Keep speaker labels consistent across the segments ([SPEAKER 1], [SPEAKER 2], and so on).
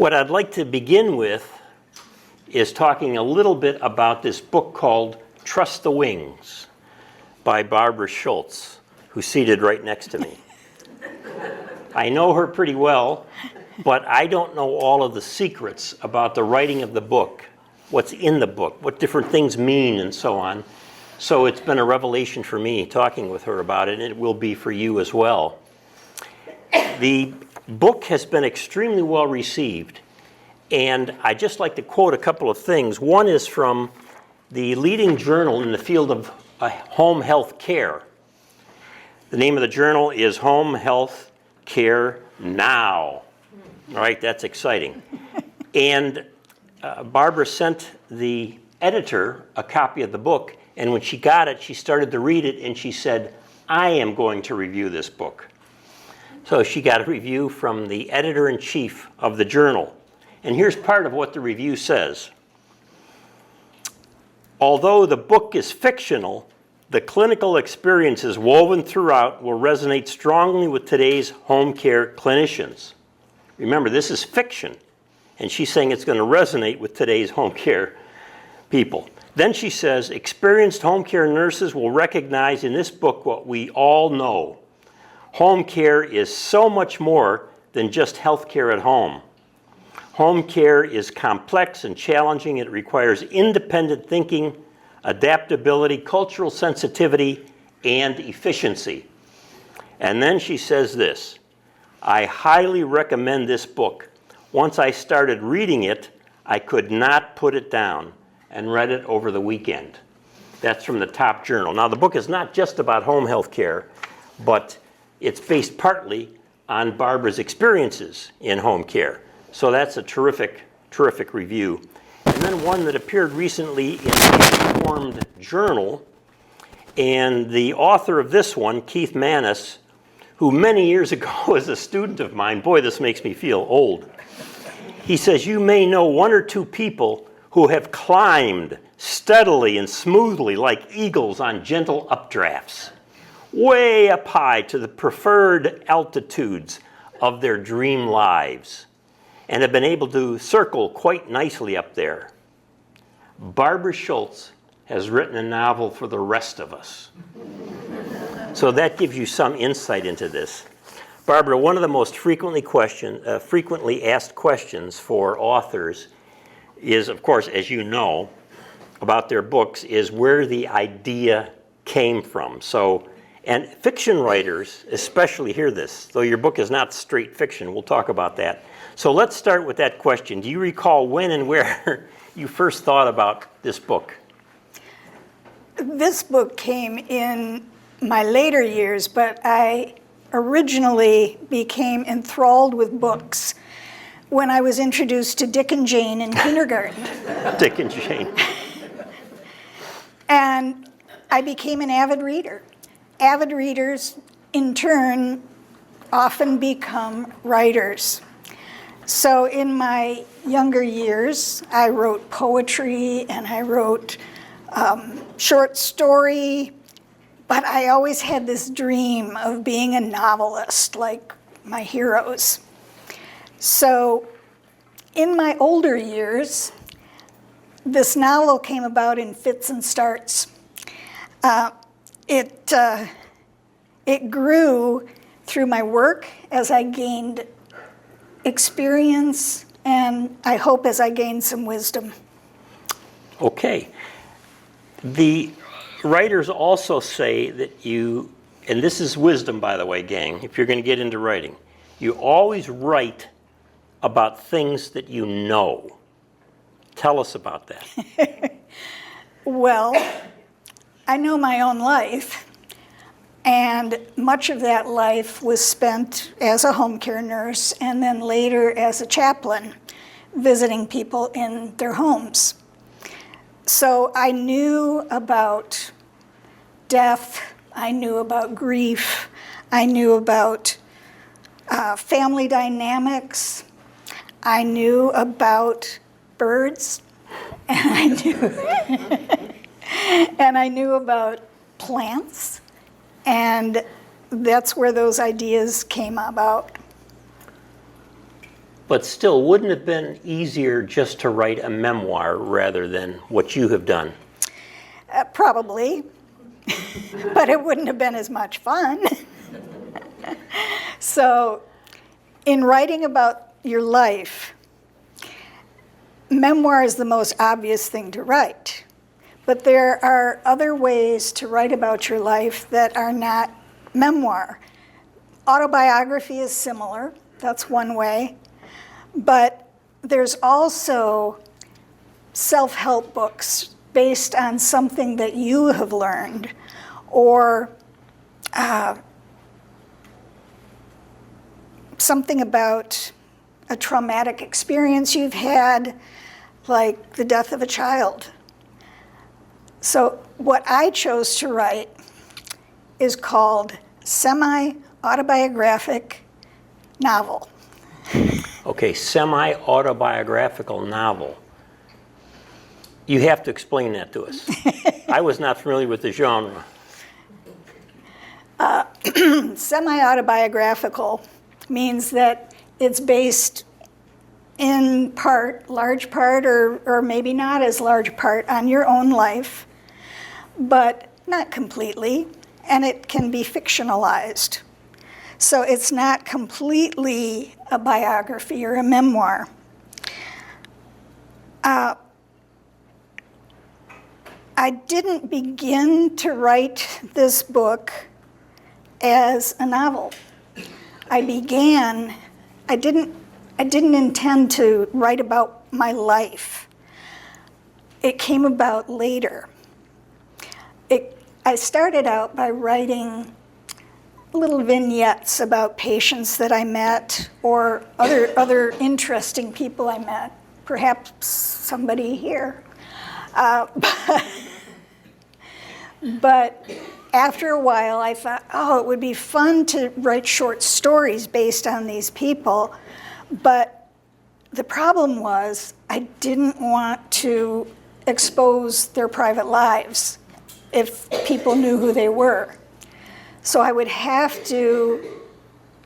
[SPEAKER 1] What I'd like to begin with is talking a little bit about this book called Trust the Wings by Barbara Schultze, who's seated right next to me. I know her pretty well, but I don't know all of the secrets about the writing of the book, what's in the book, what different things mean, and so on. So it's been a revelation for me talking with her about it, and it will be for you as well. The book has been extremely well received, and I'd just like to quote a couple of things. One is from the leading journal in the field of home health care. The name of the journal is Home Health Care Now. All right, that's exciting. And Barbara sent the editor a copy of the book, and when she got it, she started to read it, and she said, I am going to review this book. So she got a review from the editor-in-chief of the journal. And here's part of what the review says. Although the book is fictional, the clinical experiences woven throughout will resonate strongly with today's home care clinicians. Remember, this is fiction, and she's saying it's going to resonate with today's home care people. Then she says, experienced home care nurses will recognize in this book what we all know. Home care is so much more than just health care at home. Home care is complex and challenging. It requires independent thinking, adaptability, cultural sensitivity, and efficiency. And then she says this, I highly recommend this book. Once I started reading it, I could not put it down, and read it over the weekend. That's from the top journal. Now, the book is not just about home health care, but it's based partly on Barbara's experiences in home care. So that's a terrific, terrific review. And then one that appeared recently in the Informed Journal, and the author of this one, Keith Manis, who many years ago was a student of mine, boy, this makes me feel old. He says, you may know one or two people who have climbed steadily and smoothly like eagles on gentle updrafts, way up high to the preferred altitudes of their dream lives, and have been able to circle quite nicely up there. Barbara Schultze has written a novel for the rest of us. So that gives you some insight into this. Barbara, one of the most frequently asked questions for authors is, of course, as you know, about their books, is where the idea came from. So, and fiction writers especially hear this, though your book is not straight fiction. We'll talk about that. So let's start with that question. Do you recall when and where you first thought about this book?
[SPEAKER 2] This book came in my later years, but I originally became enthralled with books when I was introduced to Dick and Jane in kindergarten.
[SPEAKER 1] Dick and Jane.
[SPEAKER 2] And I became an avid reader. Avid readers, in turn, often become writers. So in my younger years, I wrote poetry and I wrote short story, but I always had this dream of being a novelist like my heroes. So in my older years, this novel came about in fits and starts. It grew through my work as I gained experience, and I hope as I gained some wisdom.
[SPEAKER 1] Okay. The writers also say that you, and this is wisdom, by the way, gang, if you're going to get into writing, you always write about things that you know. Tell us about that.
[SPEAKER 2] Well, I know my own life, and much of that life was spent as a home care nurse and then later as a chaplain, visiting people in their homes. So I knew about death, I knew about grief, I knew about family dynamics, I knew about birds, and I knew about plants, and that's where those ideas came about.
[SPEAKER 1] But still, wouldn't it have been easier just to write a memoir rather than what you have done?
[SPEAKER 2] Probably, but it wouldn't have been as much fun. So, in writing about your life, memoir is the most obvious thing to write. But there are other ways to write about your life that are not memoir. Autobiography is similar, that's one way. But there's also self-help books based on something that you have learned, or something about a traumatic experience you've had, like the death of a child. So what I chose to write is called semi-autobiographic novel.
[SPEAKER 1] Okay, semi-autobiographical novel. You have to explain that to us. I was not familiar with the genre.
[SPEAKER 2] Semi-autobiographical means that it's based in part, large part, or maybe not as large part, on your own life, but not completely, and it can be fictionalized. So it's not completely a biography or a memoir. I didn't begin to write this book as a novel. I didn't intend to write about my life. It came about later. I started out by writing little vignettes about patients that I met, or other interesting people I met, perhaps somebody here. But after a while, I thought, oh, it would be fun to write short stories based on these people. But the problem was I didn't want to expose their private lives if people knew who they were. So I would have to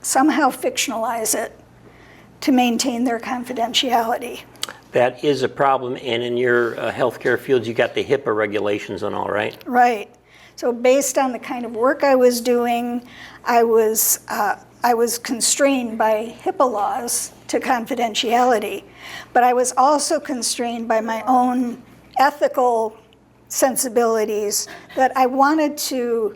[SPEAKER 2] somehow fictionalize it to maintain their confidentiality.
[SPEAKER 1] That is a problem, and in your healthcare field, you got the HIPAA regulations and all, right?
[SPEAKER 2] Right. So based on the kind of work I was doing, I was constrained by HIPAA laws to confidentiality, but I was also constrained by my own ethical sensibilities that I wanted to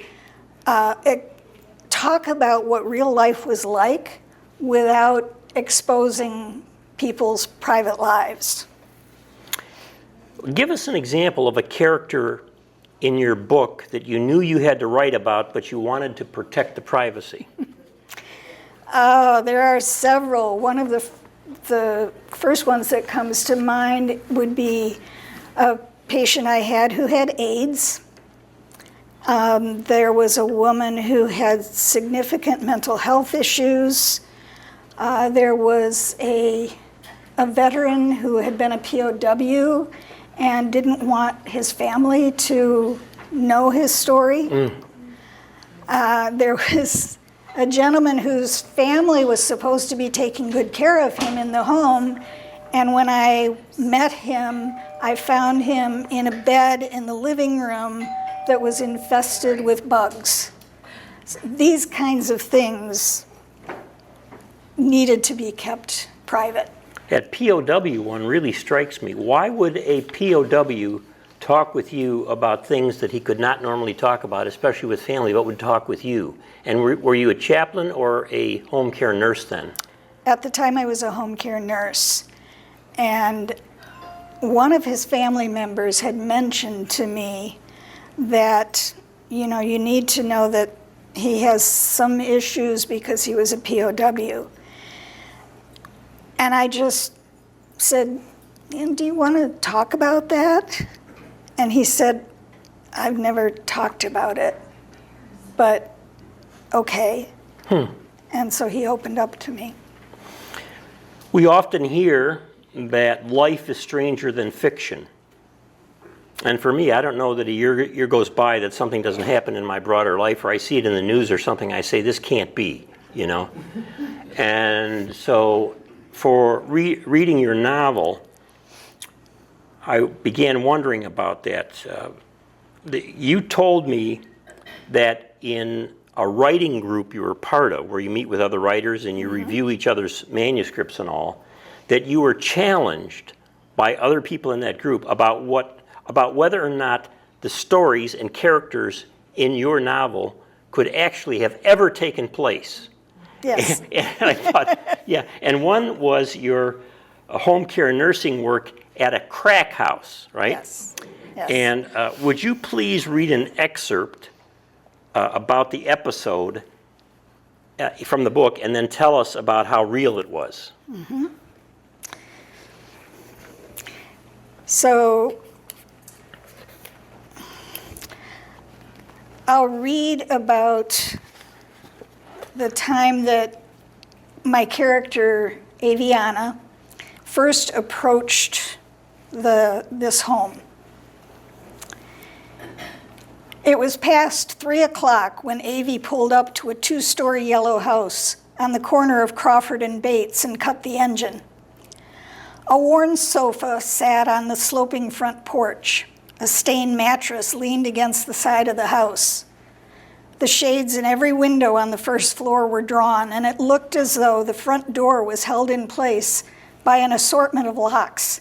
[SPEAKER 2] talk about what real life was like without exposing people's private lives.
[SPEAKER 1] Give us an example of a character in your book that you knew you had to write about, but you wanted to protect the privacy.
[SPEAKER 2] There are several. One of the first ones that comes to mind would be a patient I had who had AIDS. There was a woman who had significant mental health issues. There was a veteran who had been a POW and didn't want his family to know his story. There was a gentleman whose family was supposed to be taking good care of him in the home, and when I met him, I found him in a bed in the living room that was infested with bugs. These kinds of things needed to be kept private.
[SPEAKER 1] That POW one really strikes me. Why would a POW talk with you about things that he could not normally talk about, especially with family, but would talk with you? And were you a chaplain or a home care nurse then?
[SPEAKER 2] At the time, I was a home care nurse. And one of his family members had mentioned to me that, you need to know that he has some issues because he was a POW. And I just said, do you want to talk about that? And he said, I've never talked about it, but okay. And so he opened up to me.
[SPEAKER 1] We often hear that life is stranger than fiction. And for me, I don't know that a year goes by that something doesn't happen in my broader life, or I see it in the news or something, I say, this can't be, And so for reading your novel, I began wondering about that. You told me that in a writing group you were part of, where you meet with other writers and you review each other's manuscripts and all, that you were challenged by other people in that group about whether or not the stories and characters in your novel could actually have ever taken place.
[SPEAKER 2] Yes.
[SPEAKER 1] And I thought, yeah. And one was your home care nursing work at a crack house, right?
[SPEAKER 2] Yes. Yes.
[SPEAKER 1] And would you please read an excerpt about the episode from the book, and then tell us about how real it was?
[SPEAKER 2] Mm-hmm. So I'll read about the time that my character, Aviana, first approached this home. It was past 3 o'clock when Avi pulled up to a 2-story yellow house on the corner of Crawford and Bates and cut the engine. A worn sofa sat on the sloping front porch. A stained mattress leaned against the side of the house. The shades in every window on the first floor were drawn, and it looked as though the front door was held in place by an assortment of locks.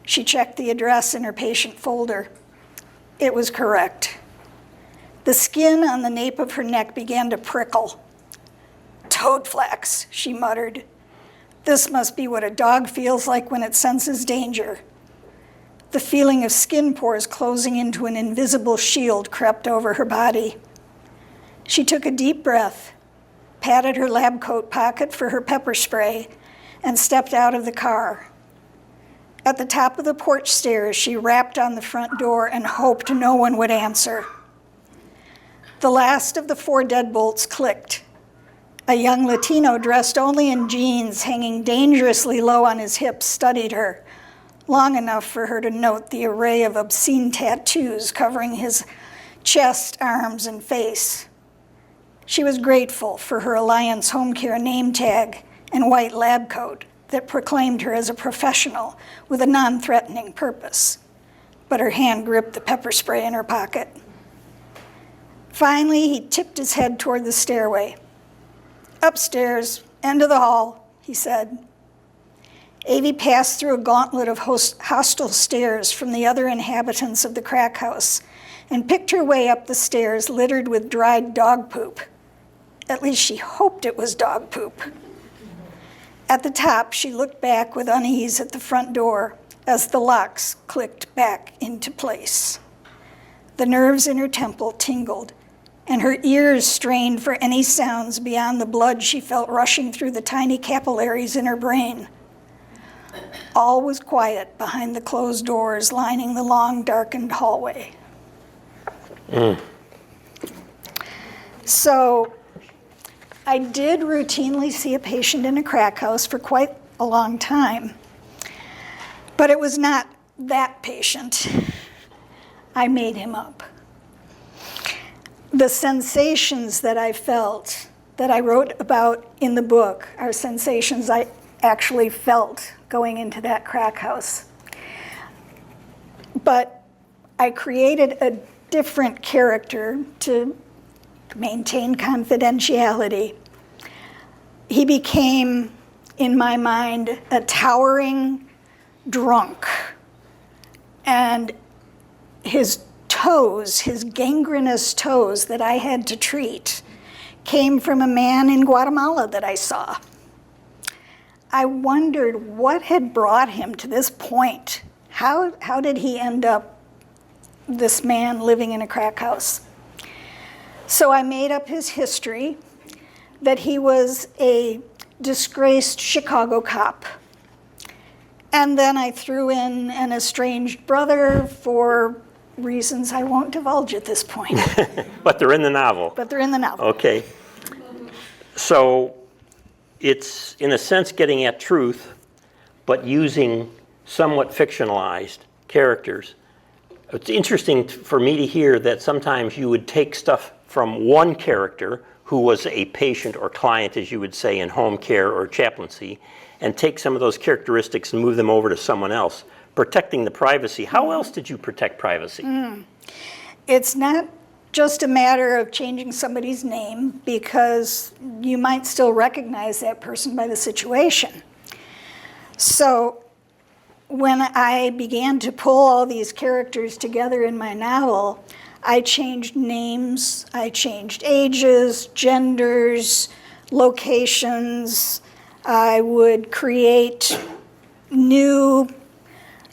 [SPEAKER 2] She checked the address in her patient folder. It was correct. The skin on the nape of her neck began to prickle. "Toad flax," she muttered. "This must be what a dog feels like when it senses danger." The feeling of skin pores closing into an invisible shield crept over her body. She took a deep breath, patted her lab coat pocket for her pepper spray, and stepped out of the car. At the top of the porch stairs, she rapped on the front door and hoped no one would answer. The last of the 4 deadbolts clicked. A young Latino dressed only in jeans, hanging dangerously low on his hips, studied her, long enough for her to note the array of obscene tattoos covering his chest, arms, and face. She was grateful for her Alliance Home Care name tag and white lab coat that proclaimed her as a professional with a non-threatening purpose, but her hand gripped the pepper spray in her pocket. Finally, he tipped his head toward the stairway. "Upstairs, end of the hall," he said. Avi passed through a gauntlet of hostile stares from the other inhabitants of the crack house and picked her way up the stairs littered with dried dog poop. At least she hoped it was dog poop. At the top, she looked back with unease at the front door as the locks clicked back into place. The nerves in her temple tingled, and her ears strained for any sounds beyond the blood she felt rushing through the tiny capillaries in her brain. All was quiet behind the closed doors lining the long, darkened hallway. So I did routinely see a patient in a crack house for quite a long time, but it was not that patient. I made him up. The sensations that I felt, that I wrote about in the book, are sensations I actually felt going into that crack house. But I created a different character to maintain confidentiality. He became, in my mind, a towering drunk. And his toes, his gangrenous toes that I had to treat, came from a man in Guatemala that I saw. I wondered what had brought him to this point. How did he end up, this man living in a crack house? So I made up his history, that he was a disgraced Chicago cop. And then I threw in an estranged brother for reasons I won't divulge at this point.
[SPEAKER 1] But they're in the novel.
[SPEAKER 2] But they're in the novel.
[SPEAKER 1] Okay. So it's, in a sense, getting at truth, but using somewhat fictionalized characters. It's interesting for me to hear that sometimes you would take stuff from one character who was a patient or client, as you would say, in home care or chaplaincy, and take some of those characteristics and move them over to someone else, protecting the privacy. How else did you protect privacy?
[SPEAKER 2] It's not just a matter of changing somebody's name, because you might still recognize that person by the situation. So when I began to pull all these characters together in my novel, I changed names, I changed ages, genders, locations. I would create new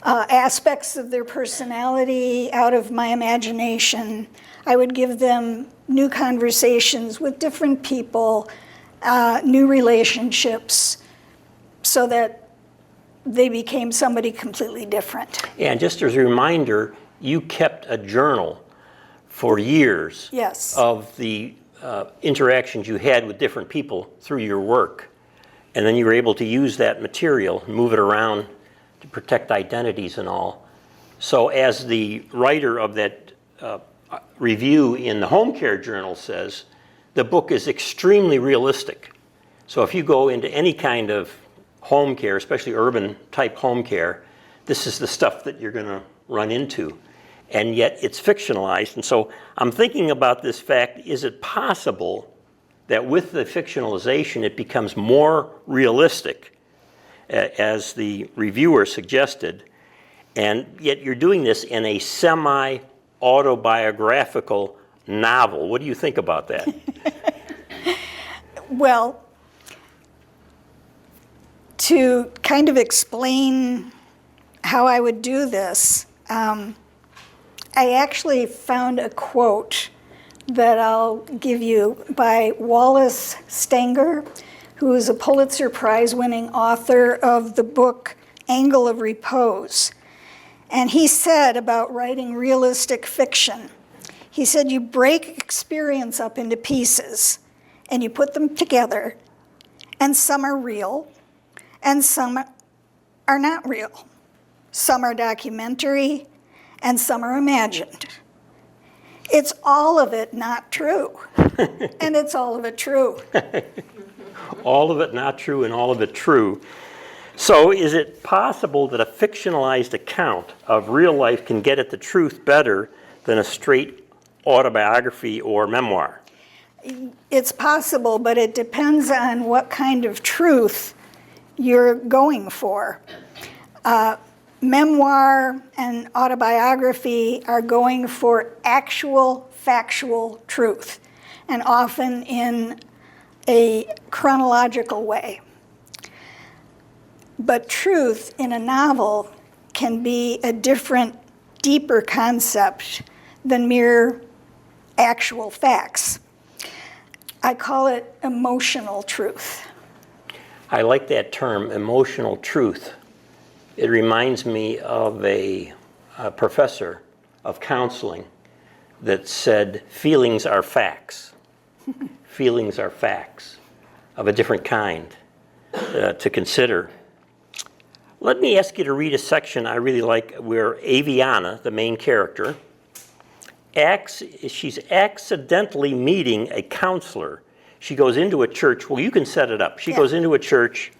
[SPEAKER 2] aspects of their personality out of my imagination. I would give them new conversations with different people, new relationships, so that they became somebody completely different.
[SPEAKER 1] And just as a reminder, you kept a journal for years
[SPEAKER 2] Yes.
[SPEAKER 1] of the interactions you had with different people through your work. And then you were able to use that material, move it around to protect identities and all. So as the writer of that review in the Home Care Journal says, the book is extremely realistic. So if you go into any kind of home care, especially urban type home care, this is the stuff that you're going to run into. And yet it's fictionalized. And so I'm thinking about this fact, is it possible that with the fictionalization it becomes more realistic, as the reviewer suggested, and yet you're doing this in a semi-autobiographical novel? What do you think about that?
[SPEAKER 2] Well, to kind of explain how I would do this, I actually found a quote that I'll give you by Wallace Stenger, who is a Pulitzer Prize-winning author of the book Angle of Repose. And he said about writing realistic fiction, he said, you break experience up into pieces and you put them together, and some are real and some are not real. Some are documentary and some are imagined. It's all of it not true, and it's all of it true.
[SPEAKER 1] All of it not true and all of it true. So is it possible that a fictionalized account of real life can get at the truth better than a straight autobiography or memoir?
[SPEAKER 2] It's possible, but it depends on what kind of truth you're going for. Memoir and autobiography are going for actual, factual truth, and often in a chronological way. But truth in a novel can be a different, deeper concept than mere actual facts. I call it emotional truth.
[SPEAKER 1] I like that term, emotional truth. It reminds me of a professor of counseling that said feelings are facts. Feelings are facts of a different kind to consider. Let me ask you to read a section I really like where Aviana, the main character, she's accidentally meeting a counselor. She goes into a church. Well, you can set it up. She goes into a church,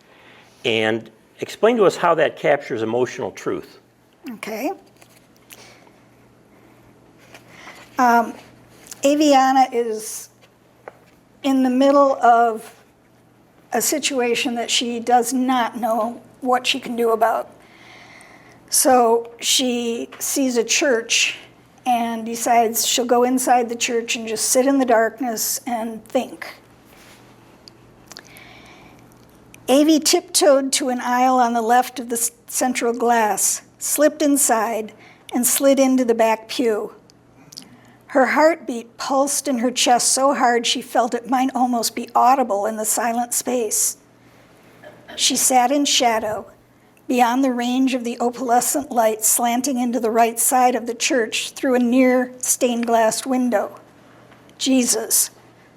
[SPEAKER 1] and explain to us how that captures emotional truth.
[SPEAKER 2] Okay. Aviana is in the middle of a situation that she does not know what she can do about. So she sees a church and decides she'll go inside the church and just sit in the darkness and think. Avi tiptoed to an aisle on the left of the central glass, slipped inside, and slid into the back pew. Her heartbeat pulsed in her chest so hard she felt it might almost be audible in the silent space. She sat in shadow, beyond the range of the opalescent light slanting into the right side of the church through a near stained glass window. Jesus,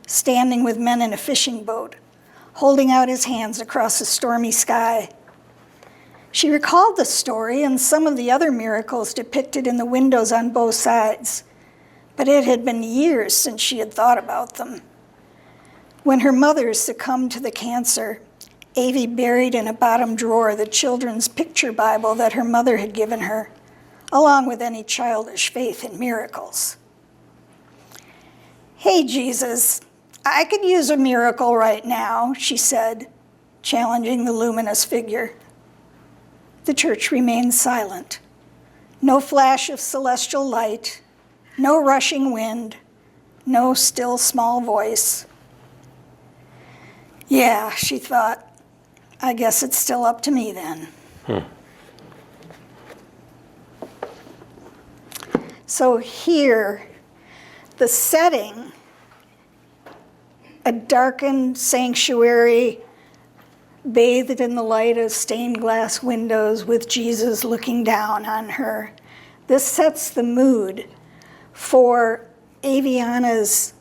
[SPEAKER 2] standing with men in a fishing boat, holding out his hands across a stormy sky. She recalled the story and some of the other miracles depicted in the windows on both sides, but it had been years since she had thought about them. When her mother succumbed to the cancer, Avie buried in a bottom drawer the children's picture Bible that her mother had given her, along with any childish faith in miracles. "Hey, Jesus, I could use a miracle right now," she said, challenging the luminous figure. The church remained silent. No flash of celestial light, no rushing wind, no still small voice. "Yeah," she thought, "I guess it's still up to me then." So here, the setting, a darkened sanctuary bathed in the light of stained glass windows with Jesus looking down on her. This sets the mood for Aviana's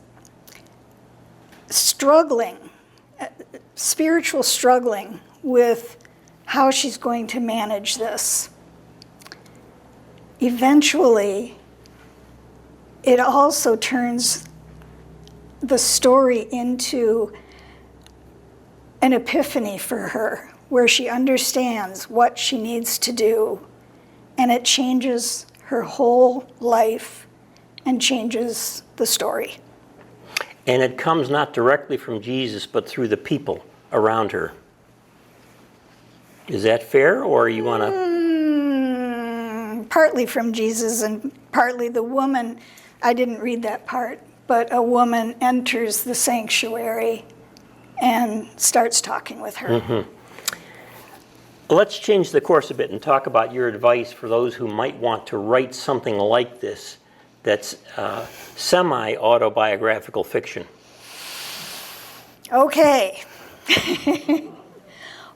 [SPEAKER 2] spiritual struggling with how she's going to manage this. Eventually, it also turns the story into an epiphany for her, where she understands what she needs to do, and it changes her whole life and changes the story.
[SPEAKER 1] And it comes not directly from Jesus, but through the people around her. Is that fair, or you want to?
[SPEAKER 2] Partly from Jesus and partly the woman. I didn't read that part, but a woman enters the sanctuary and starts talking with her.
[SPEAKER 1] Let's change the course a bit and talk about your advice for those who might want to write something like this that's semi-autobiographical fiction.
[SPEAKER 2] Okay.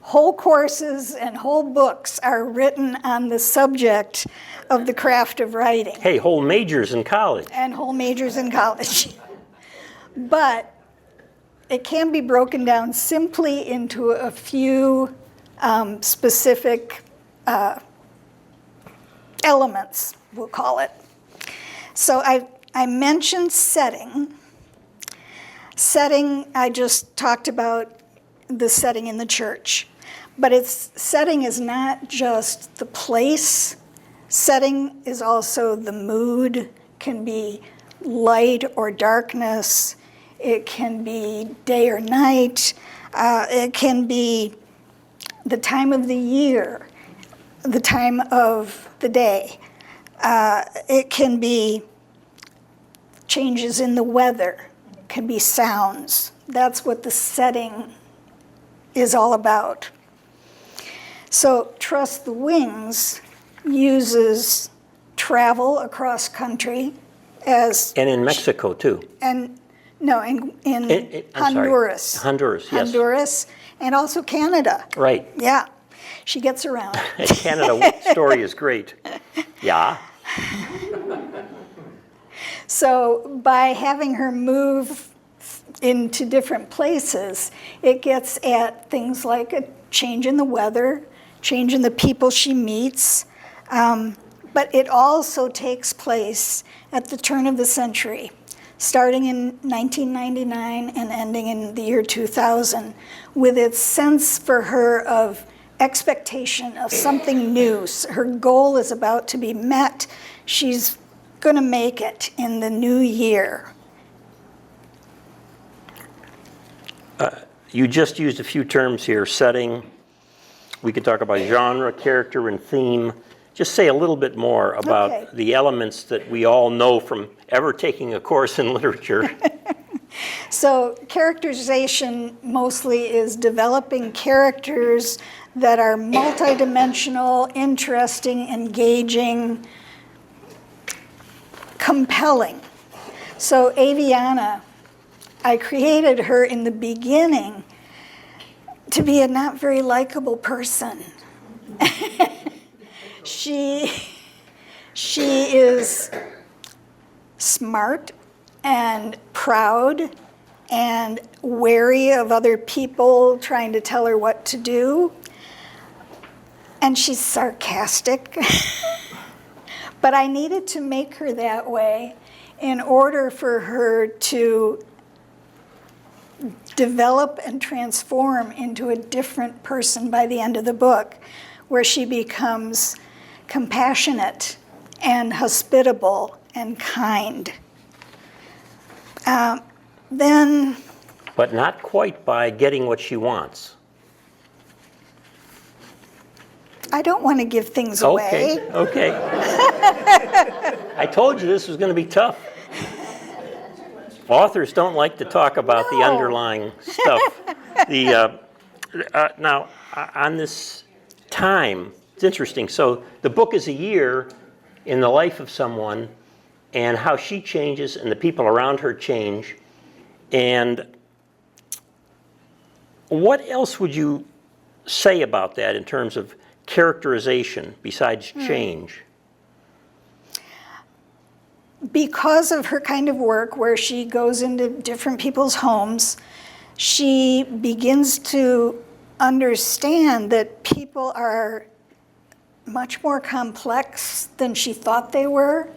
[SPEAKER 2] Whole courses and whole books are written on the subject of the craft of writing.
[SPEAKER 1] Hey, whole majors in college.
[SPEAKER 2] And whole majors in college. But it can be broken down simply into a few specific elements, we'll call it. So I mentioned setting. Setting, I just talked about the setting in the church. But setting is not just the place. Setting is also the mood, can be light or darkness. It can be day or night. It can be the time of the year, the time of the day. It can be changes in the weather. It can be sounds. That's what the setting is all about. So Trust the Wings uses travel across country as...
[SPEAKER 1] And in Mexico, too.
[SPEAKER 2] And no, in Honduras.
[SPEAKER 1] Sorry. Honduras, yes.
[SPEAKER 2] Honduras, and also Canada.
[SPEAKER 1] Right.
[SPEAKER 2] Yeah, she gets around.
[SPEAKER 1] Canada story is great. Yeah.
[SPEAKER 2] So by having her move into different places, it gets at things like a change in the weather, change in the people she meets, but it also takes place at the turn of the century, starting in 1999 and ending in the year 2000, with its sense for her of expectation of something new. Her goal is about to be met. She's going to make it in the new year.
[SPEAKER 1] You just used a few terms here, setting. We could talk about genre, character, and theme. Just say a little bit more about the elements that we all know from ever taking a course in literature.
[SPEAKER 2] So characterization mostly is developing characters that are multidimensional, interesting, engaging, compelling. So Aviana, I created her in the beginning to be a not very likable person. She is smart and proud and wary of other people trying to tell her what to do. And she's sarcastic. But I needed to make her that way in order for her to develop and transform into a different person by the end of the book, where she becomes compassionate and hospitable and kind. Then,
[SPEAKER 1] But not quite by getting what she wants.
[SPEAKER 2] I don't want to give things away.
[SPEAKER 1] Okay. I told you this was going to be tough. Authors don't like to talk about the
[SPEAKER 2] No.
[SPEAKER 1] underlying stuff. Now, on this time, it's interesting. So the book is a year in the life of someone and how she changes and the people around her change. And what else would you say about that in terms of characterization besides change?
[SPEAKER 2] Because of her kind of work, where she goes into different people's homes, she begins to understand that people are much more complex than she thought they were.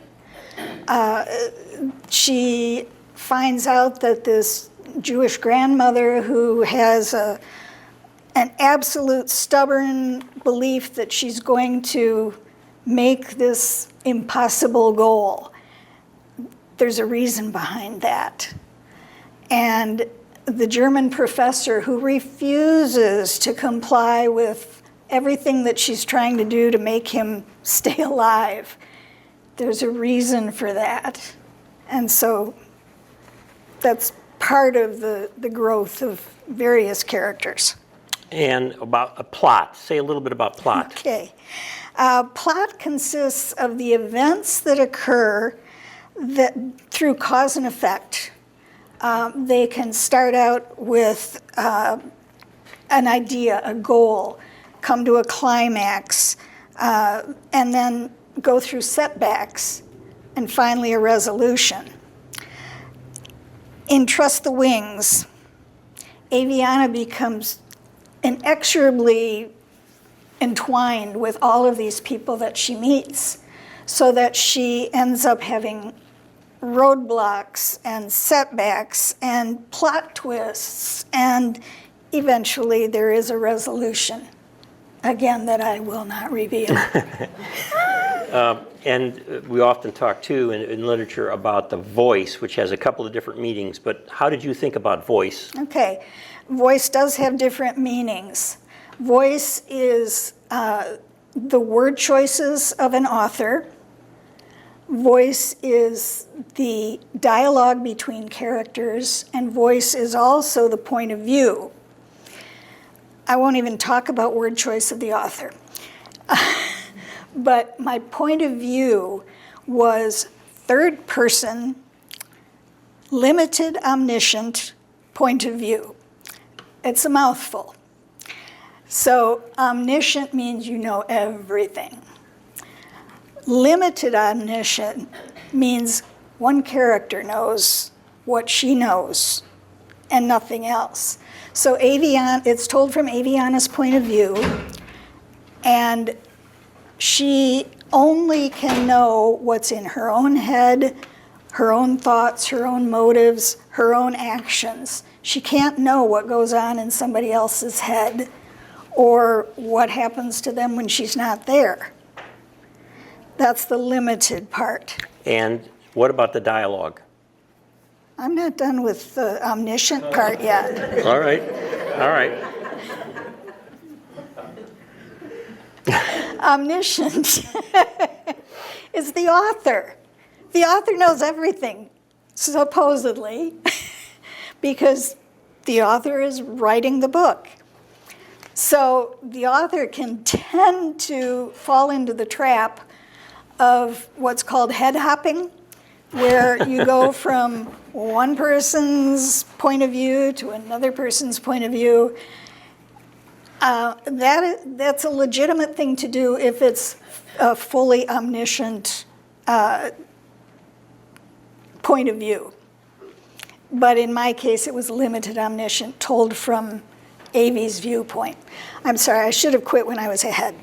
[SPEAKER 2] She finds out that this Jewish grandmother who has an absolute stubborn belief that she's going to make this impossible goal. There's a reason behind that. And the German professor who refuses to comply with everything that she's trying to do to make him stay alive, there's a reason for that. And so that's part of the growth of various characters.
[SPEAKER 1] And about a plot. Say a little bit about plot.
[SPEAKER 2] Okay. Plot consists of the events that occur that through cause and effect. They can start out with an idea, a goal, come to a climax, and then go through setbacks, and finally a resolution. In Trust the Wings, Aviana becomes inexorably entwined with all of these people that she meets, so that she ends up having roadblocks and setbacks and plot twists, and eventually there is a resolution, again, that I will not reveal.
[SPEAKER 1] And we often talk, too, in literature about the voice, which has a couple of different meanings. But how did you think about voice?
[SPEAKER 2] Okay, voice does have different meanings. Voice is the word choices of an author. Voice is the dialogue between characters, and voice is also the point of view. I won't even talk about word choice of the author. But my point of view was third person, limited, omniscient point of view. It's a mouthful. So omniscient means you know everything. Limited omniscient means one character knows what she knows and nothing else. So it's told from Aviana's point of view, and she only can know what's in her own head, her own thoughts, her own motives, her own actions. She can't know what goes on in somebody else's head or what happens to them when she's not there. That's the limited part.
[SPEAKER 1] And what about the dialogue?
[SPEAKER 2] I'm not done with the omniscient part yet.
[SPEAKER 1] All right. All right.
[SPEAKER 2] Omniscient is the author. The author knows everything, supposedly, because the author is writing the book. So the author can tend to fall into the trap of what's called head hopping, where you go from one person's point of view to another person's point of view. That's a legitimate thing to do if it's a fully omniscient point of view. But in my case, it was limited omniscient, told from Avi's viewpoint. I'm sorry, I should have quit when I was ahead.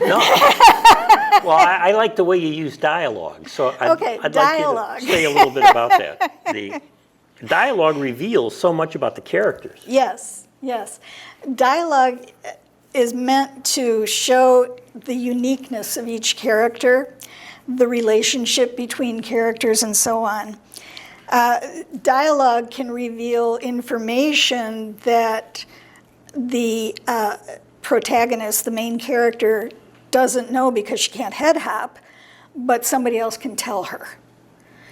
[SPEAKER 1] No. Well, I like the way you use dialogue. So I'd like you
[SPEAKER 2] dialogue.
[SPEAKER 1] to say a little bit about that. Dialogue reveals so much about the characters.
[SPEAKER 2] Yes, yes. Dialogue is meant to show the uniqueness of each character, the relationship between characters, and so on. Dialogue can reveal information that the protagonist, the main character, doesn't know because she can't head hop, but somebody else can tell her.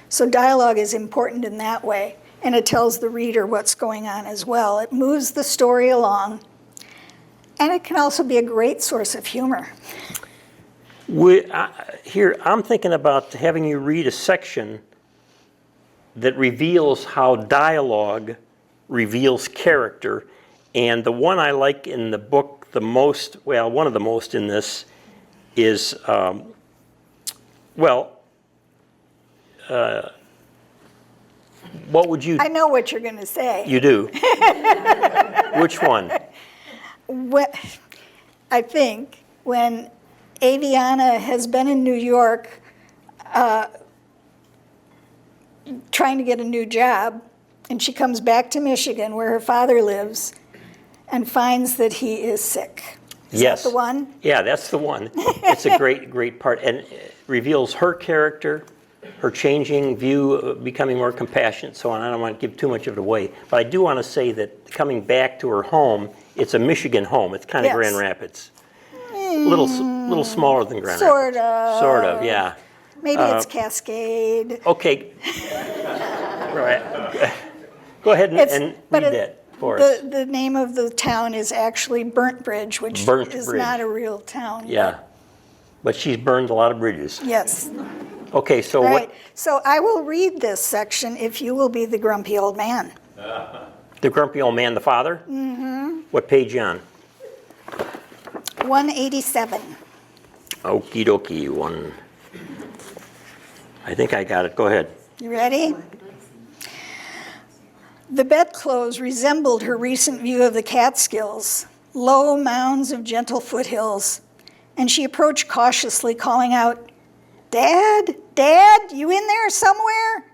[SPEAKER 2] So dialogue is important in that way, and it tells the reader what's going on as well. It moves the story along, and it can also be a great source of humor.
[SPEAKER 1] Here, I'm thinking about having you read a section that reveals how dialogue reveals character. And the one I like in the book the most, well, one of the most in this is, what would you...
[SPEAKER 2] I know what you're going to say.
[SPEAKER 1] You do? Which one?
[SPEAKER 2] I think when Aviana has been in New York trying to get a new job, and she comes back to Michigan where her father lives and finds that he is sick. Is
[SPEAKER 1] Yes.
[SPEAKER 2] that the one?
[SPEAKER 1] Yeah, that's the one. It's a great, great part, and it reveals her character, her changing view, becoming more compassionate, so on. I don't want to give too much of it away, but I do want to say that coming back to her home, it's a Michigan home. It's kind of
[SPEAKER 2] Yes.
[SPEAKER 1] Grand Rapids. Little smaller than Grand
[SPEAKER 2] Sort
[SPEAKER 1] Rapids.
[SPEAKER 2] of.
[SPEAKER 1] Sort of, yeah.
[SPEAKER 2] Maybe it's Cascade.
[SPEAKER 1] Okay. Right. Go ahead and read that for us.
[SPEAKER 2] The name of the town is actually Burnt Bridge, which
[SPEAKER 1] Burnt
[SPEAKER 2] is
[SPEAKER 1] Bridge.
[SPEAKER 2] not a real town.
[SPEAKER 1] Yeah. But she's burned a lot of bridges.
[SPEAKER 2] Yes.
[SPEAKER 1] Okay, so
[SPEAKER 2] All
[SPEAKER 1] what...
[SPEAKER 2] right. So I will read this section if you will be the grumpy old man.
[SPEAKER 1] The grumpy old man, the father? Mm-hmm. What page you on?
[SPEAKER 2] 187.
[SPEAKER 1] Okie dokie, one. I think I got it. Go ahead.
[SPEAKER 2] You ready? The bedclothes resembled her recent view of the Catskills, low mounds of gentle foothills, and she approached cautiously, calling out, "Dad, Dad, you in there somewhere?"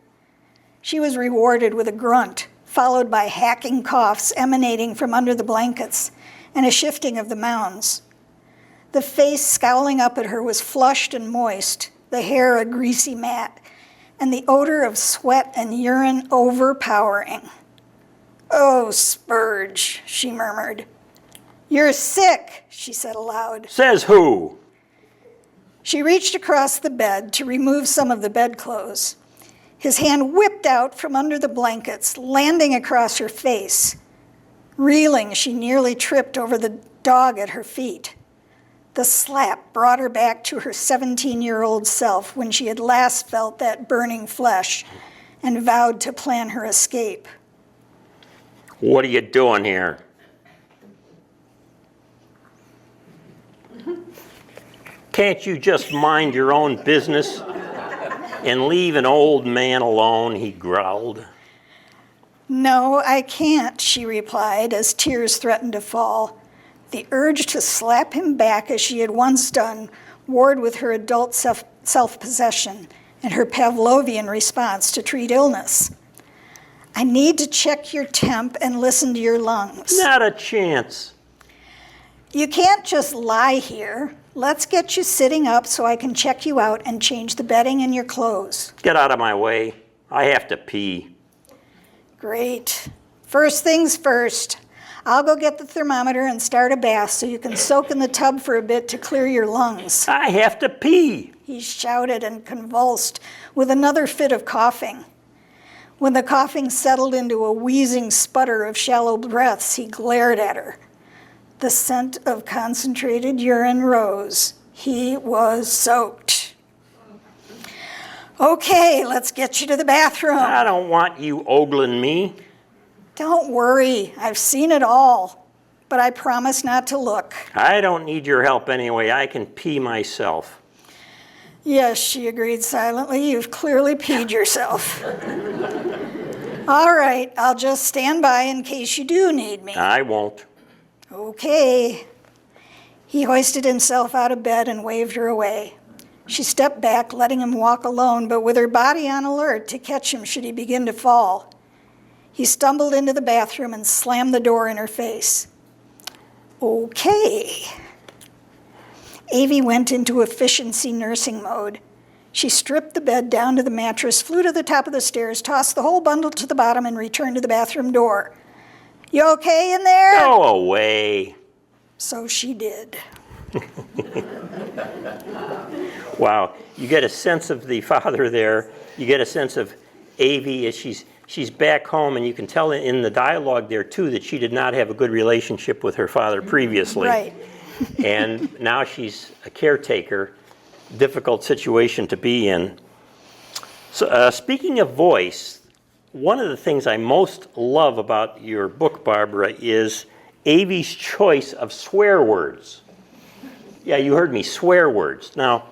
[SPEAKER 2] She was rewarded with a grunt, followed by hacking coughs emanating from under the blankets and a shifting of the mounds. The face scowling up at her was flushed and moist, the hair a greasy mat, and the odor of sweat and urine overpowering. "Oh, Spurge," she murmured. "You're sick," she said aloud.
[SPEAKER 1] Says who?
[SPEAKER 2] She reached across the bed to remove some of the bedclothes. His hand whipped out from under the blankets, landing across her face. Reeling, she nearly tripped over the dog at her feet. The slap brought her back to her 17-year-old self when she had last felt that burning flesh and vowed to plan her escape.
[SPEAKER 1] What are you doing here? Can't you just mind your own business and leave an old man alone, he growled.
[SPEAKER 2] "No, I can't," she replied as tears threatened to fall. The urge to slap him back as she had once done warred with her adult self-possession and her Pavlovian response to treat illness. "I need to check your temp and listen to your lungs."
[SPEAKER 1] Not a chance.
[SPEAKER 2] "You can't just lie here. Let's get you sitting up so I can check you out and change the bedding and your clothes."
[SPEAKER 1] Get out of my way. I have to pee.
[SPEAKER 2] "Great. First things first. I'll go get the thermometer and start a bath so you can soak in the tub for a bit to clear your lungs,"
[SPEAKER 1] I have to pee.
[SPEAKER 2] he shouted and convulsed with another fit of coughing. When the coughing settled into a wheezing sputter of shallow breaths, he glared at her. The scent of concentrated urine rose. He was soaked. "Okay, let's get you to the bathroom."
[SPEAKER 1] I don't want you ogling me.
[SPEAKER 2] "Don't worry, I've seen it all, but I promise not to look."
[SPEAKER 1] I don't need your help anyway. I can pee myself.
[SPEAKER 2] "Yes," she agreed silently, "you've clearly peed yourself." "All right, I'll just stand by in case you do need me."
[SPEAKER 1] I won't.
[SPEAKER 2] "Okay." He hoisted himself out of bed and waved her away. She stepped back, letting him walk alone, but with her body on alert to catch him should he begin to fall. He stumbled into the bathroom and slammed the door in her face. Okay. Avie went into efficiency nursing mode. She stripped the bed down to the mattress, flew to the top of the stairs, tossed the whole bundle to the bottom, and returned to the bathroom door. You okay in there?
[SPEAKER 1] Go away.
[SPEAKER 2] So she did.
[SPEAKER 1] Wow. You get a sense of the father there. You get a sense of Avie as she's back home, and you can tell in the dialogue there, too, that she did not have a good relationship with her father previously.
[SPEAKER 2] Right.
[SPEAKER 1] And now she's a caretaker. Difficult situation to be in. So, speaking of voice, one of the things I most love about your book, Barbara, is Avie's choice of swear words. Yeah, you heard me, swear words. Now,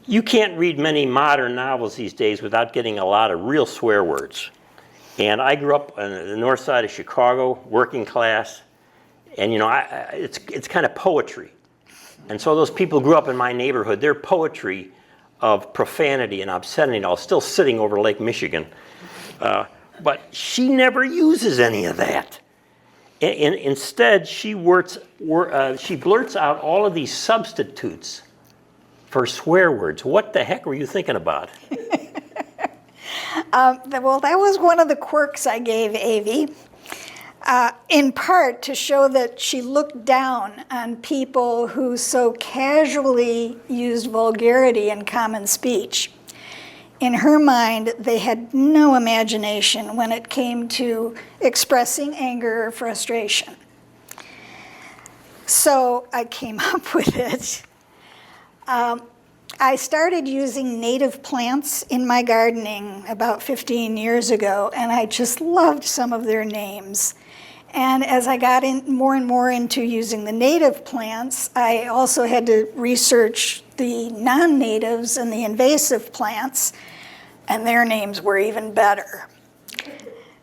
[SPEAKER 1] you can't read many modern novels these days without getting a lot of real swear words. And I grew up on the north side of Chicago, working class, and it's kind of poetry. And so those people who grew up in my neighborhood, their poetry of profanity and obscenity are still sitting over Lake Michigan. But she never uses any of that. Instead, she blurts out all of these substitutes for swear words. What the heck were you thinking about?
[SPEAKER 2] Well, that was one of the quirks I gave Avie. In part to show that she looked down on people who so casually used vulgarity in common speech. In her mind, they had no imagination when it came to expressing anger or frustration. So I came up with it. I started using native plants in my gardening about 15 years ago, and I just loved some of their names. And as I got more and more into using the native plants, I also had to research the non-natives and the invasive plants, and their names were even better.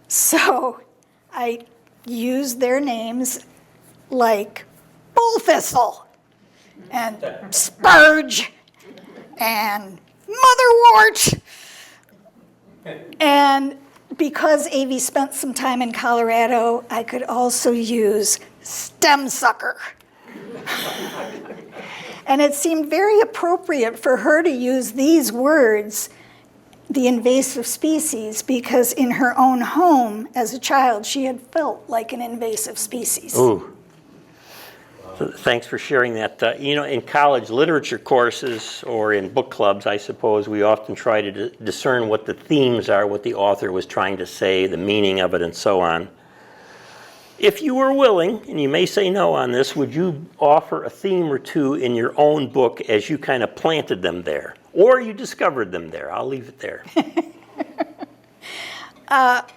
[SPEAKER 2] So I used their names like bull thistle and spurge and motherwort. And because Avie spent some time in Colorado, I could also use stem sucker. And it seemed very appropriate for her to use these words, the invasive species, because in her own home as a child, she had felt like an invasive species.
[SPEAKER 1] Ooh. Thanks for sharing that. In college literature courses or in book clubs, I suppose, we often try to discern what the themes are, what the author was trying to say, the meaning of it, and so on. If you were willing, and you may say no on this, would you offer a theme or two in your own book as you kind of planted them there? Or you discovered them there? I'll leave it there.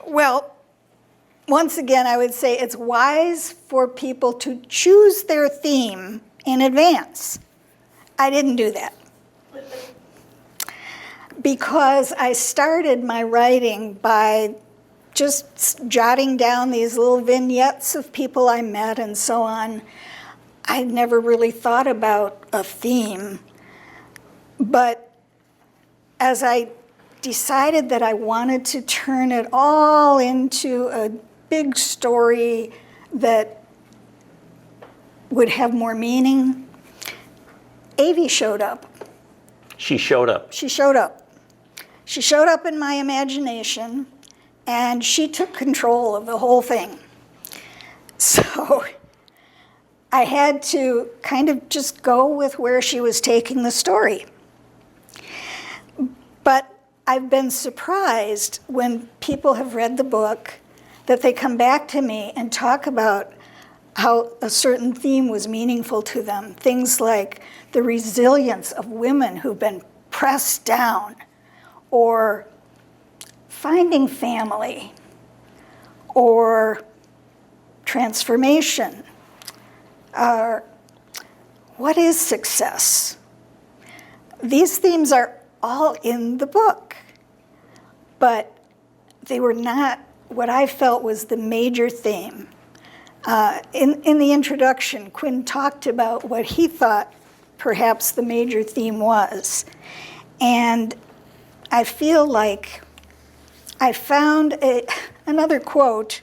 [SPEAKER 2] Well, once again, I would say it's wise for people to choose their theme in advance. I didn't do that. Because I started my writing by just jotting down these little vignettes of people I met and so on. I'd never really thought about a theme. But as I decided that I wanted to turn it all into a big story that would have more meaning, Avie showed up.
[SPEAKER 1] She showed up.
[SPEAKER 2] She showed up. She showed up in my imagination, and she took control of the whole thing. So I had to kind of just go with where she was taking the story. But I've been surprised when people have read the book that they come back to me and talk about how a certain theme was meaningful to them. Things like the resilience of women who've been pressed down, or finding family, or transformation, or what is success? These themes are all in the book, but they were not what I felt was the major theme. In the introduction, Quinn talked about what he thought perhaps the major theme was. And I feel like I found another quote.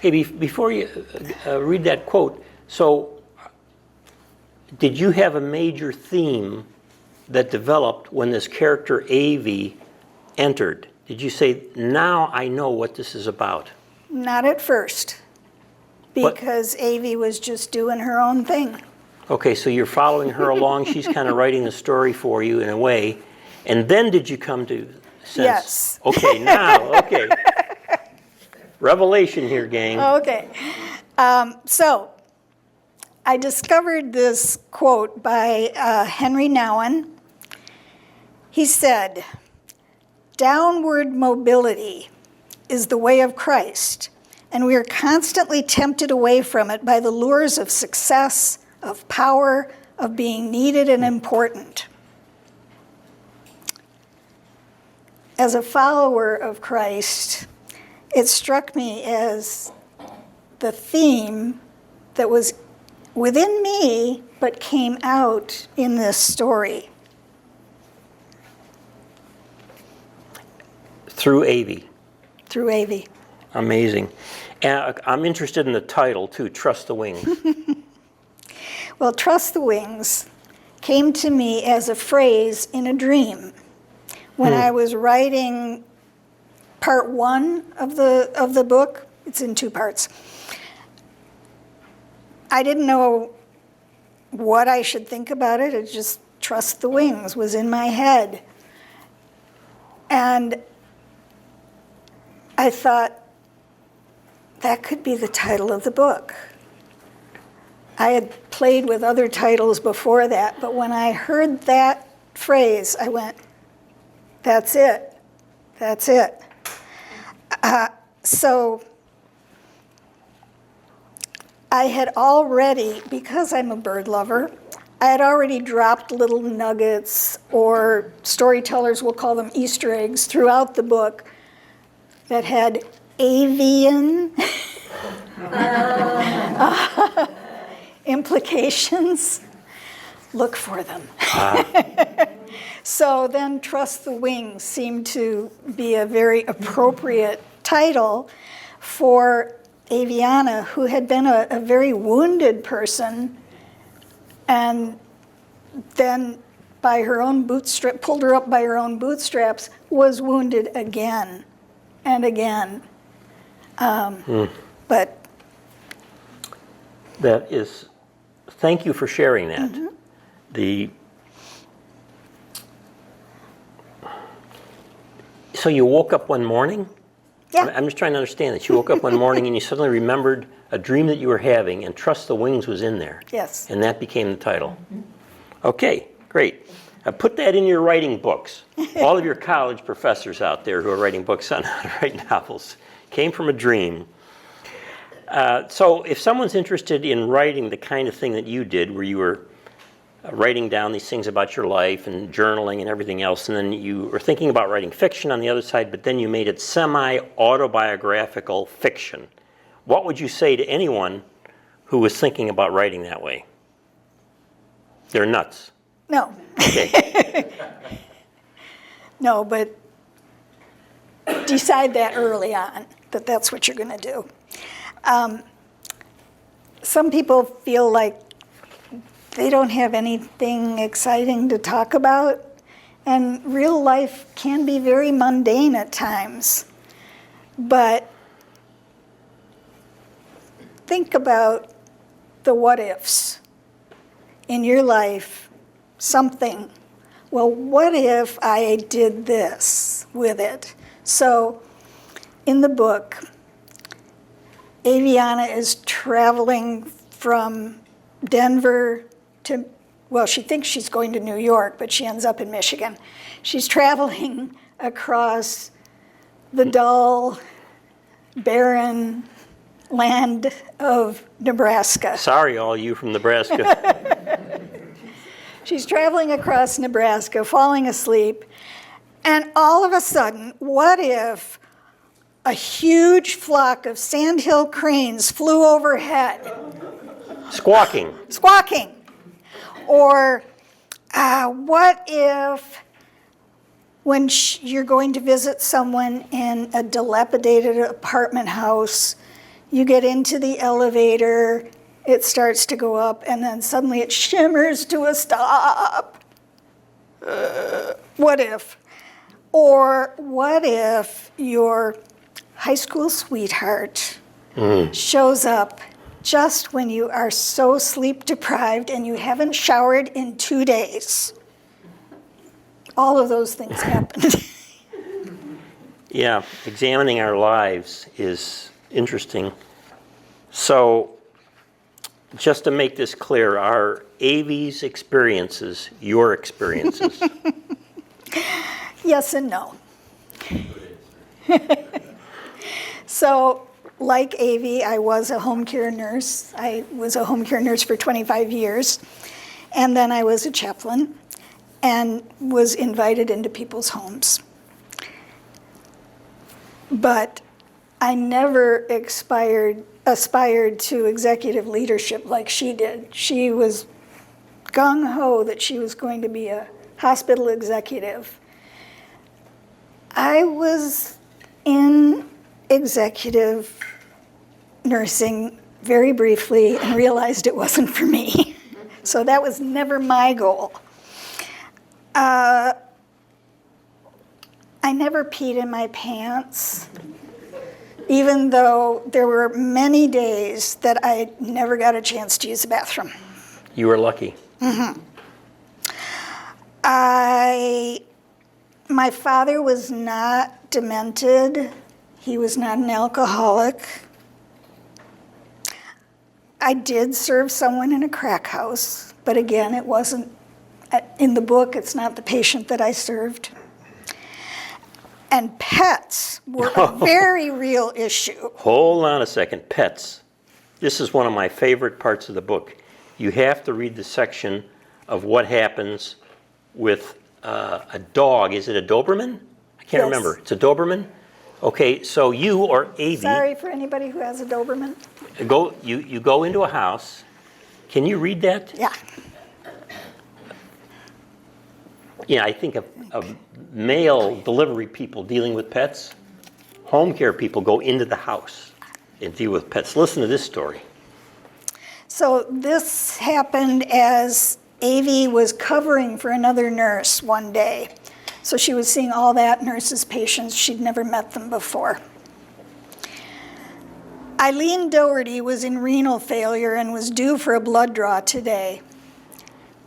[SPEAKER 1] Hey, before you read that quote, so did you have a major theme that developed when this character Avi entered? Did you say, now I know what this is about?
[SPEAKER 2] Not at first, because Avi was just doing her own thing.
[SPEAKER 1] Okay, so you're following her along. She's kind of writing the story for you in a way. And then did you come to sense?
[SPEAKER 2] Yes.
[SPEAKER 1] Okay, now, okay. Revelation here, gang.
[SPEAKER 2] Okay. So I discovered this quote by Henry Nouwen. He said, "Downward mobility is the way of Christ, and we are constantly tempted away from it by the lures of success, of power, of being needed and important." As a follower of Christ, it struck me as the theme that was within me but came out in this story.
[SPEAKER 1] Through Avi.
[SPEAKER 2] Through Avi.
[SPEAKER 1] Amazing. And I'm interested in the title, too, Trust the Wings.
[SPEAKER 2] Well, trust the wings came to me as a phrase in a dream. When I was writing part 1 of the book, it's in 2 parts, I didn't know what I should think about it. It just trust the wings was in my head. And I thought, that could be the title of the book. I had played with other titles before that, but when I heard that phrase, I went, that's it. That's it. So I had already, because I'm a bird lover, I had already dropped little nuggets, or storytellers will call them Easter eggs, throughout the book that had avian implications. Look for them. So then Trust the Wings seemed to be a very appropriate title for Aviana, who had been a very wounded person, and then by her own bootstrap, pulled her up by her own bootstraps, was wounded again and again. But
[SPEAKER 1] That is, thank you for sharing that. So you woke up one morning?
[SPEAKER 2] yeah,
[SPEAKER 1] I'm just trying to understand this. You woke up one morning and you suddenly remembered a dream that you were having, and Trust the Wings was in there.
[SPEAKER 2] yes.
[SPEAKER 1] And that became the title. Okay, great. Put that in your writing books. All of your college professors out there who are writing books on how to write novels came from a dream. So if someone's interested in writing the kind of thing that you did, where you were writing down these things about your life and journaling and everything else, and then you were thinking about writing fiction on the other side, but then you made it semi-autobiographical fiction, what would you say to anyone who was thinking about writing that way? They're nuts.
[SPEAKER 2] No.
[SPEAKER 1] Okay.
[SPEAKER 2] No, but decide that early on, that that's what you're going to do. Some people feel like they don't have anything exciting to talk about, and real life can be very mundane at times. But think about the what ifs in your life. Something, well, what if I did this with it? So in the book, Aviana is traveling from Denver to, well, she thinks she's going to New York, but she ends up in Michigan. She's traveling across the dull, barren land of Nebraska.
[SPEAKER 1] Sorry, all you from Nebraska.
[SPEAKER 2] She's traveling across Nebraska, falling asleep, and all of a sudden, what if a huge flock of sandhill cranes flew overhead?
[SPEAKER 1] Squawking.
[SPEAKER 2] Squawking. Or what if when you're going to visit someone in a dilapidated apartment house, you get into the elevator, it starts to go up, and then suddenly it shimmers to a stop. What if? Or what if your high school sweetheart shows up just when you are so sleep deprived and you haven't showered in 2 days? All of those things happen.
[SPEAKER 1] Yeah, examining our lives is interesting. So, just to make this clear, are AV's experiences your experiences?
[SPEAKER 2] Yes and no. So, like AV, I was a home care nurse. I was a home care nurse for 25 years. And then I was a chaplain and was invited into people's homes. But I never aspired to executive leadership like she did. She was gung-ho that she was going to be a hospital executive. I was in executive nursing very briefly and realized it wasn't for me. So that was never my goal. I never peed in my pants, even though there were many days that I never got a chance to use the bathroom.
[SPEAKER 1] You were lucky.
[SPEAKER 2] My father was not demented. He was not an alcoholic. I did serve someone in a crack house, but again, it wasn't, in the book, it's not the patient that I served. And pets were a very real issue.
[SPEAKER 1] Hold on a second. Pets. This is one of my favorite parts of the book. You have to read the section of what happens with a dog. Is it a Doberman? I can't remember. It's a Doberman? Okay, so you or AV.
[SPEAKER 2] Sorry for anybody who has a Doberman.
[SPEAKER 1] You go into a house. Can you read that?
[SPEAKER 2] Yeah.
[SPEAKER 1] Yeah, I think of male delivery people dealing with pets. Home care people go into the house and deal with pets. Listen to this story.
[SPEAKER 2] So this happened as AV was covering for another nurse one day. So she was seeing all that nurse's patients. She'd never met them before. Eileen Doherty was in renal failure and was due for a blood draw today.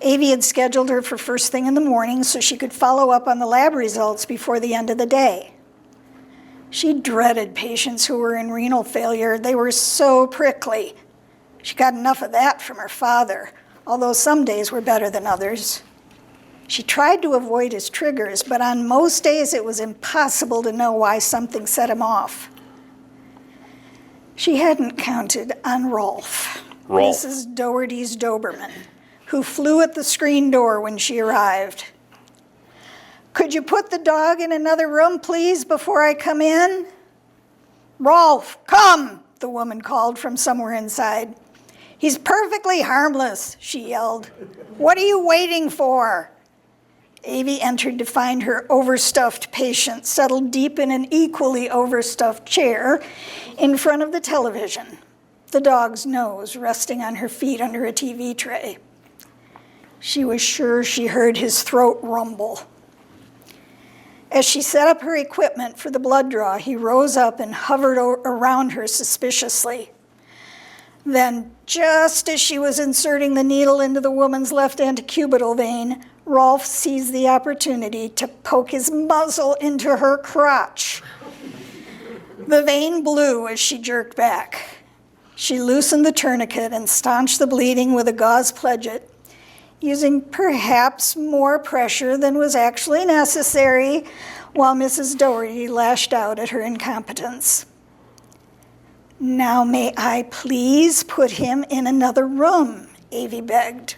[SPEAKER 2] AV had scheduled her for first thing in the morning so she could follow up on the lab results before the end of the day. She dreaded patients who were in renal failure. They were so prickly. She got enough of that from her father, although some days were better than others. She tried to avoid his triggers, but on most days it was impossible to know why something set him off. She hadn't counted on Rolf. Mrs. Doherty's Doberman, who flew at the screen door when she arrived. "Could you put the dog in another room, please, before I come in?" "Rolf, come," the woman called from somewhere inside. "He's perfectly harmless," she yelled. "What are you waiting for?" AV entered to find her overstuffed patient settled deep in an equally overstuffed chair in front of the television, the dog's nose resting on her feet under a TV tray. She was sure she heard his throat rumble. As she set up her equipment for the blood draw, he rose up and hovered around her suspiciously. Then, just as she was inserting the needle into the woman's left antecubital vein, Rolf seized the opportunity to poke his muzzle into her crotch. The vein blew as she jerked back. She loosened the tourniquet and staunched the bleeding with a gauze pledget, using perhaps more pressure than was actually necessary, while Mrs. Doherty lashed out at her incompetence. "Now may I please put him in another room," AV begged.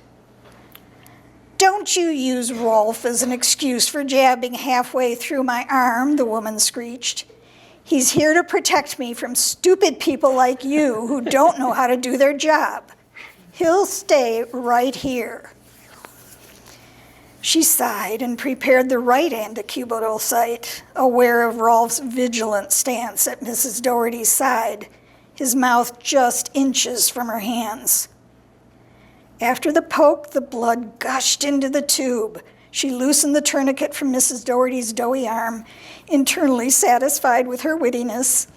[SPEAKER 2] "Don't you use Rolf as an excuse for jabbing halfway through my arm," the woman screeched. "He's here to protect me from stupid people like you who don't know how to do their job. He'll stay right here." She sighed and prepared the right antecubital site, aware of Rolf's vigilant stance at Mrs. Doherty's side, his mouth just inches from her hands. After the poke, the blood gushed into the tube. She loosened the tourniquet from Mrs. Doherty's doughy arm, internally satisfied with her wittiness,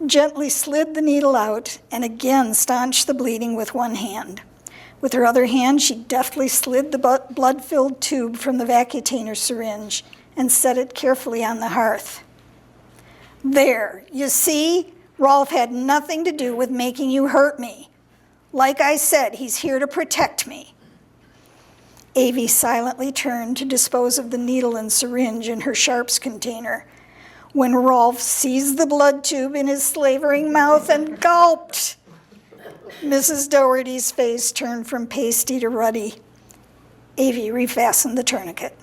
[SPEAKER 2] gently slid the needle out, and again staunched the bleeding with one hand. With her other hand, she deftly slid the blood-filled tube from the Vacutainer syringe and set it carefully on the hearth. There, you see? Rolf had nothing to do with making you hurt me. Like I said, he's here to protect me. Avie silently turned to dispose of the needle and syringe in her sharps container when Rolf seized the blood tube in his slavering mouth and gulped. Mrs. Doherty's face turned from pasty to ruddy. Avie refastened the tourniquet.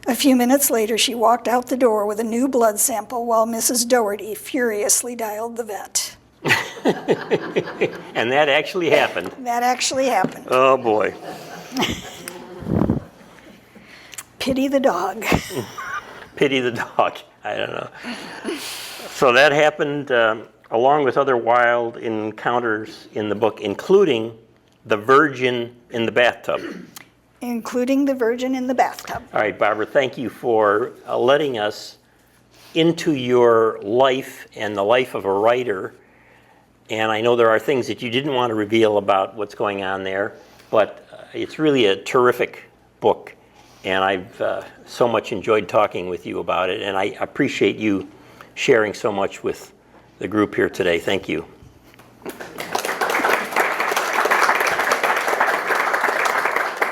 [SPEAKER 2] A few minutes later, she walked out the door with a new blood sample while Mrs. Doherty furiously dialed the vet.
[SPEAKER 1] And that actually happened.
[SPEAKER 2] That actually happened.
[SPEAKER 1] Oh, boy.
[SPEAKER 2] Pity the dog.
[SPEAKER 1] Pity the dog. I don't know. So that happened along with other wild encounters in the book, including the virgin in the bathtub.
[SPEAKER 2] Including the virgin in the bathtub.
[SPEAKER 1] All right, Barbara, thank you for letting us into your life and the life of a writer. And I know there are things that you didn't want to reveal about what's going on there, but it's really a terrific book. And I've so much enjoyed talking with you about it, and I appreciate you sharing so much with the group here today. Thank you.